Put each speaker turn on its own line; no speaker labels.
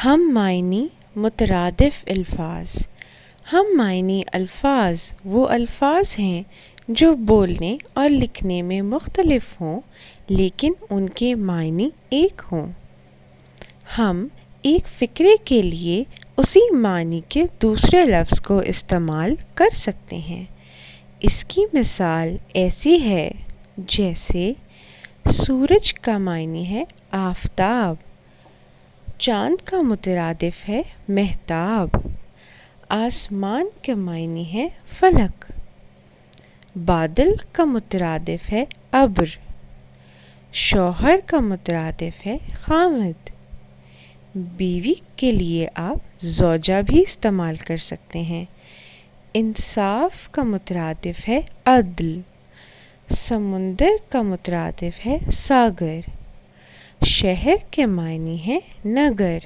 ہم معنی مترادف الفاظ۔ ہم معنی الفاظ وہ الفاظ ہیں جو بولنے اور لکھنے میں مختلف ہوں لیکن ان کے معنی ایک ہوں۔ ہم ایک فقرے کے لیے اسی معنی کے دوسرے لفظ کو استعمال کر سکتے ہیں۔ اس کی مثال ایسی ہے جیسے سورج کا معنی ہے آفتاب، چاند کا مترادف ہے مہتاب، آسمان کا معنی ہے فلک، بادل کا مترادف ہے ابر، شوہر کا مترادف ہے خامد، بیوی کے لیے آپ زوجہ بھی استعمال کر سکتے ہیں، انصاف کا مترادف ہے عدل، سمندر کا مترادف ہے ساگر، شہر کے معنی ہے نگر۔